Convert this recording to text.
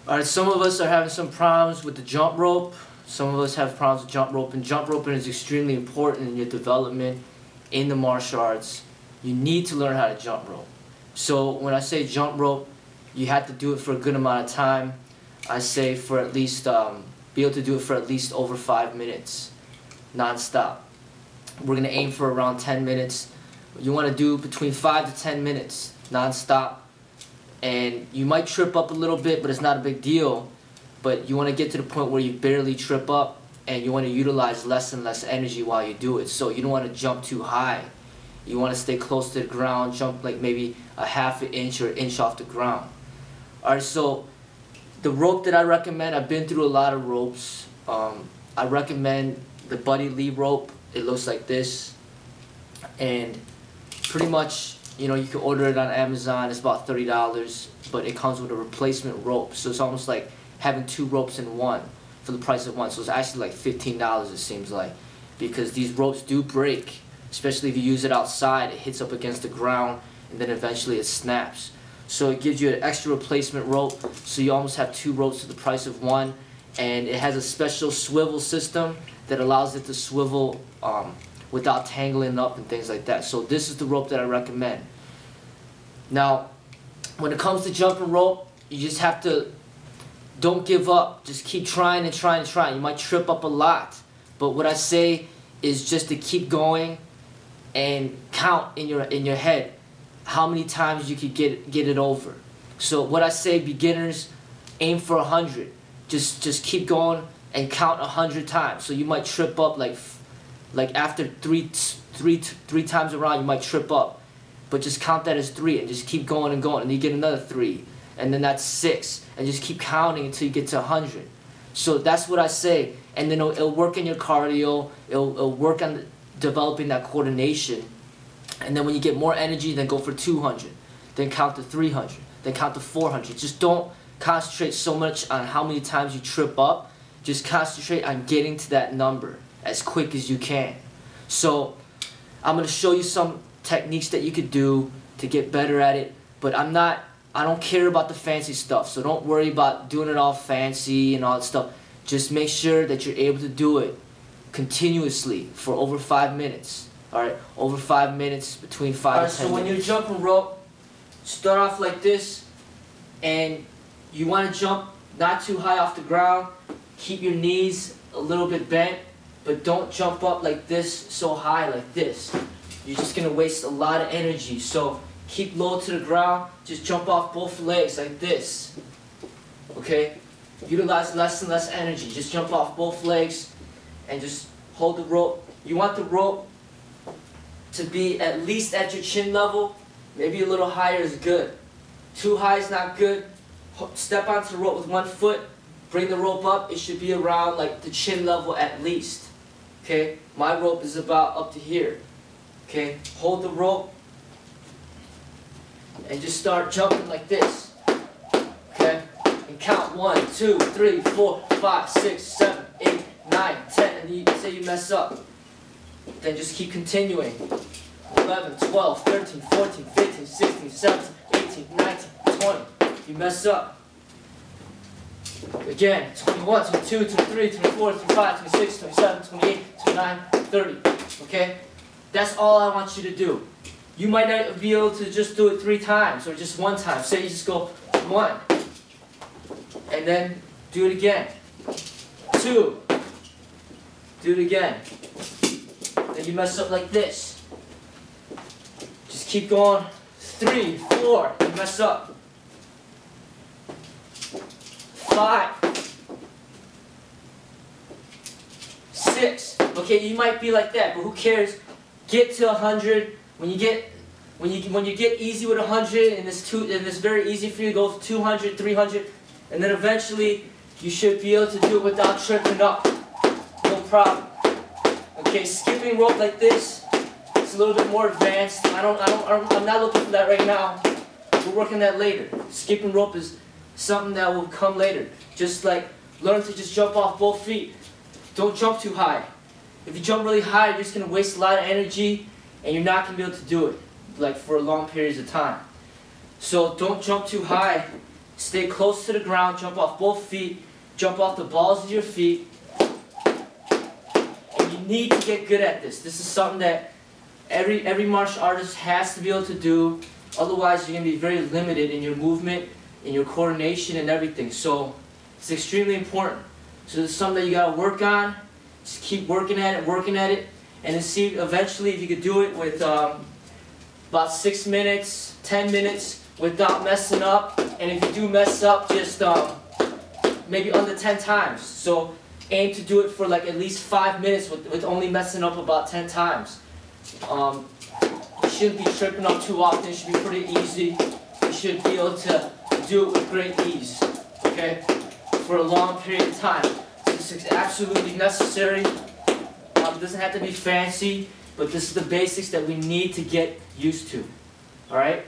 Alright, some of us are having some problems with the jump rope. Some of us have problems with jump rope, and jump roping is extremely important in your development in the martial arts. You need to learn how to jump rope. So when I say jump rope, you have to do it for a good amount of time. I say for at least, be able to do it for at least over 5 minutes, non-stop. We're going to aim for around 10 minutes. You want to do between 5 to 10 minutes, non-stop. And you might trip up a little bit, but it's not a big deal. But you want to get to the point where you barely trip up, and you want to utilize less and less energy while you do it. So you don't want to jump too high. You want to stay close to the ground, jump like maybe a ½ an inch or an inch off the ground. Alright, so the rope that I recommend, I've been through a lot of ropes. I recommend the Buddy Lee rope. It looks like this. And pretty much, you know, you can order it on Amazon. It's about $30, but it comes with a replacement rope. So it's almost like having 2 ropes in one for the price of one. So it's actually like $15, it seems like, because these ropes do break, especially if you use it outside. It hits up against the ground, and then eventually it snaps. So it gives you an extra replacement rope, so you almost have 2 ropes for the price of one. And it has a special swivel system that allows it to swivel without tangling up and things like that. So this is the rope that I recommend. Now, when it comes to jumping rope, you just have to, don't give up. Just keep trying and trying and trying. You might trip up a lot, but what I say is just to keep going and count in your head how many times you could get it over. So what I say, beginners, aim for 100. Just keep going and count 100 times. So you might trip up like after three times around, you might trip up, but just count that as 3 and just keep going and going, and you get another 3, and then that's 6, and just keep counting until you get to 100. So that's what I say, and then it'll work in your cardio. It'll work on developing that coordination, and then when you get more energy, then go for 200, then count to 300, then count to 400. Just don't concentrate so much on how many times you trip up. Just concentrate on getting to that number as quick as you can. So I'm going to show you some techniques that you could do to get better at it, but I don't care about the fancy stuff, so don't worry about doing it all fancy and all that stuff. Just make sure that you're able to do it continuously for over 5 minutes. Alright, over 5 minutes, between 5 and 10 minutes. So when you're jumping rope, start off like this, and you want to jump not too high off the ground. Keep your knees a little bit bent, but don't jump up like this, so high like this. You're just going to waste a lot of energy. So keep low to the ground. Just jump off both legs like this. Okay? Utilize less and less energy. Just jump off both legs and just hold the rope. You want the rope to be at least at your chin level. Maybe a little higher is good. Too high is not good. Step onto the rope with 1 foot. Bring the rope up. It should be around like the chin level at least. Okay? My rope is about up to here. Okay? Hold the rope and just start jumping like this. Okay? And count 1, 2, 3, 4, 5, 6, 7, 8, 9, 10. And you say you mess up, then just keep continuing. 11, 12, 13, 14, 15, 16, 17, 18, 19, 20. You mess up. Again, 21, 22, 23, 24, 25, 26, 27, 28, 29, 30. Okay? That's all I want you to do. You might not be able to just do it 3 times or just 1 time. Say you just go 1. And then do it again. 2. Do it again. Then you mess up like this. Just keep going. 3, 4. You mess up. 5, 6. Okay, you might be like that, but who cares? Get to 100. When you get easy with 100, and it's very easy for you to go for 200, 300, and then eventually you should be able to do it without tripping up. No problem. Okay, skipping rope like this, it's a little bit more advanced. I'm not looking for that right now. We're working that later. Skipping rope is something that will come later. Just like learn to just jump off both feet. Don't jump too high. If you jump really high, you're just going to waste a lot of energy, and you're not going to be able to do it like for long periods of time. So don't jump too high. Stay close to the ground, jump off both feet, jump off the balls of your feet. And you need to get good at this. This is something that every martial artist has to be able to do. Otherwise, you're going to be very limited in your movement, in your coordination, and everything. So it's extremely important. So it's something that you got to work on. Just keep working at it, and then see eventually if you could do it with about 6 minutes, 10 minutes without messing up. And if you do mess up, just maybe under 10 times. So aim to do it for like at least 5 minutes with only messing up about 10 times. You shouldn't be tripping up too often. It should be pretty easy. You should be able to do it with great ease, okay, for a long period of time. This is absolutely necessary. It doesn't have to be fancy, but this is the basics that we need to get used to. All right?